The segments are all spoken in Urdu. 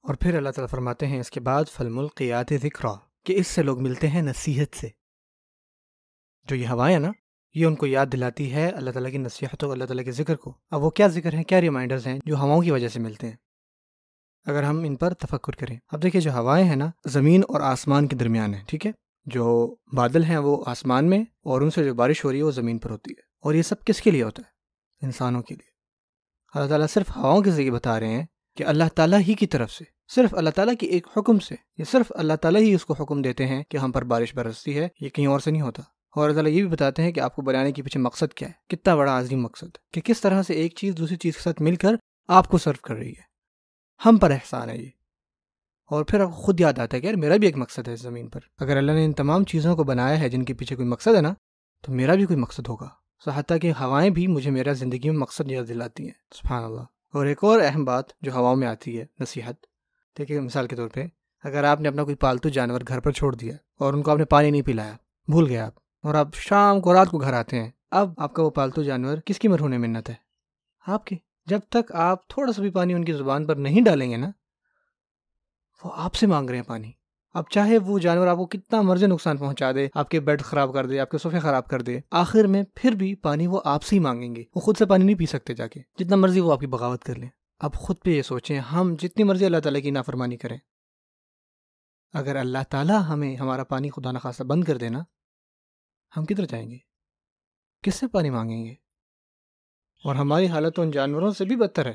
اور پھر اللہ تعالیٰ فرماتے ہیں اس کے بعد فالملقیات ذکرا، کہ اس سے لوگ ملتے ہیں نصیحت سے۔ جو یہ ہوائیں نا، یہ ان کو یاد دلاتی ہے اللہ تعالیٰ کی نصیحتوں، اللہ تعالیٰ کے ذکر کو۔ اب وہ کیا ذکر ہیں، کیا ریمائنڈرز ہیں جو ہواؤں کی وجہ سے ملتے ہیں، اگر ہم ان پر تفکر کریں۔ اب دیکھیں، جو ہوائیں ہیں نا، زمین اور آسمان کے درمیان ہیں، ٹھیک ہے؟ جو بادل ہیں وہ آسمان میں، اور ان سے جو بارش ہو رہی ہے وہ زمین پر ہوتی ہے۔ اور یہ سب کس کے لیے ہوتا ہے؟ انسانوں کے لیے۔ اللہ تعالیٰ صرف ہواؤں کے ذریعے بتا رہے ہیں کہ اللہ تعالیٰ ہی کی طرف سے، صرف اللہ تعالیٰ کے ایک حکم سے، یہ صرف اللہ تعالیٰ ہی اس کو حکم دیتے ہیں کہ ہم پر بارش برستی ہے، یہ کہیں اور سے نہیں ہوتا۔ اور اللہ تعالیٰ یہ بھی بتاتے ہیں کہ آپ کو بنانے کے پیچھے مقصد کیا ہے، کتنا بڑا عظیم مقصد، کہ کس طرح سے ایک چیز دوسری چیز کے ساتھ مل کر آپ کو سرو کر رہی ہے۔ ہم پر احسان ہے یہ، اور پھر آپ کو خود یاد آتا ہے کہ یار میرا بھی ایک مقصد ہے اس زمین پر۔ اگر اللہ نے ان تمام چیزوں کو بنایا ہے جن کے پیچھے کوئی مقصد ہے نا، تو میرا بھی کوئی مقصد ہوگا۔ حتیٰ کہ ہوائیں بھی مجھے میرا زندگی میں مقصد یاد دلاتی ہیں، سبحان اللہ۔ اور ایک اور اہم بات جو ہواؤں میں آتی ہے، نصیحت۔ دیکھیے مثال کے طور پہ، اگر آپ نے اپنا کوئی پالتو جانور گھر پر چھوڑ دیا اور ان کو آپ نے پانی نہیں پلایا، بھول گئے آپ، اور آپ شام کو رات کو گھر آتے ہیں، اب آپ کا وہ پالتو جانور کس کی مرہون منت ہے؟ آپ کی۔ جب تک آپ تھوڑا سا بھی پانی ان کی زبان پر نہیں ڈالیں گے نا، وہ آپ سے مانگ رہے ہیں پانی۔ اب چاہے وہ جانور آپ کو کتنا مرضی نقصان پہنچا دے، آپ کے بیڈ خراب کر دے، آپ کے صوفے خراب کر دے، آخر میں پھر بھی پانی وہ آپ سے ہی مانگیں گے۔ وہ خود سے پانی نہیں پی سکتے، جا کے جتنا مرضی وہ آپ کی بغاوت کر لیں۔ اب خود پہ یہ سوچیں، ہم جتنی مرضی اللہ تعالیٰ کی نافرمانی کریں، اگر اللہ تعالیٰ ہمیں ہمارا پانی خدا نخواستہ بند کر دینا، ہم کدھر جائیں گے؟ کس سے پانی مانگیں گے؟ اور ہماری حالت ان جانوروں سے بھی بدتر ہے،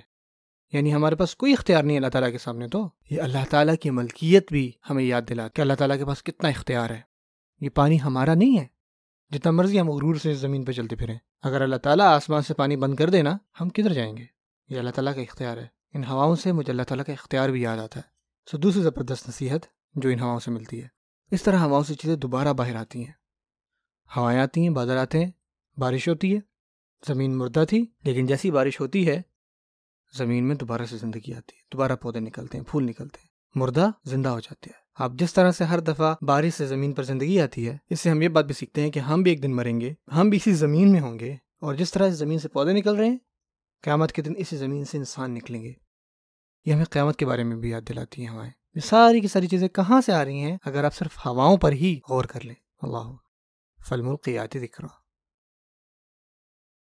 یعنی ہمارے پاس کوئی اختیار نہیں ہے اللہ تعالیٰ کے سامنے۔ تو یہ اللہ تعالیٰ کی ملکیت بھی ہمیں یاد دلا کہ اللہ تعالیٰ کے پاس کتنا اختیار ہے۔ یہ پانی ہمارا نہیں ہے، جتنا مرضی ہم غرور سے زمین پہ چلتے پھریں، اگر اللہ تعالیٰ آسمان سے پانی بند کر دینا، ہم کدھر جائیں گے؟ یہ اللہ تعالیٰ کا اختیار ہے۔ ان ہواؤں سے مجھے اللہ تعالیٰ کا اختیار بھی یاد آتا ہے۔ دوسری زبردست نصیحت جو ان ہواؤں سے ملتی ہے، اس طرح ہواؤں سے چیزیں دوبارہ باہر آتی ہیں۔ ہوائیں آتی ہیں، بادل آتے ہیں، بارش ہوتی ہے، زمین مردہ تھی لیکن جیسی بارش ہوتی ہے زمین میں دوبارہ سے زندگی آتی ہے، دوبارہ پودے نکلتے ہیں، پھول نکلتے ہیں، مردہ زندہ ہو جاتے ہیں۔ اب جس طرح سے ہر دفعہ بارش سے زمین پر زندگی آتی ہے، اس سے ہم یہ بات بھی سیکھتے ہیں کہ ہم بھی ایک دن مریں گے، ہم بھی اسی زمین میں ہوں گے، اور جس طرح سے زمین سے پودے نکل رہے ہیں، قیامت کے دن اسی زمین سے انسان نکلیں گے۔ یہ ہمیں قیامت کے بارے میں بھی یاد دلاتی ہیں ہوائیں۔ یہ ساری کی ساری چیزیں کہاں سے آ رہی ہیں؟ اگر آپ صرف ہواؤں پر ہی غور کر لیں۔ اللہ فالملقیات ذکرا۔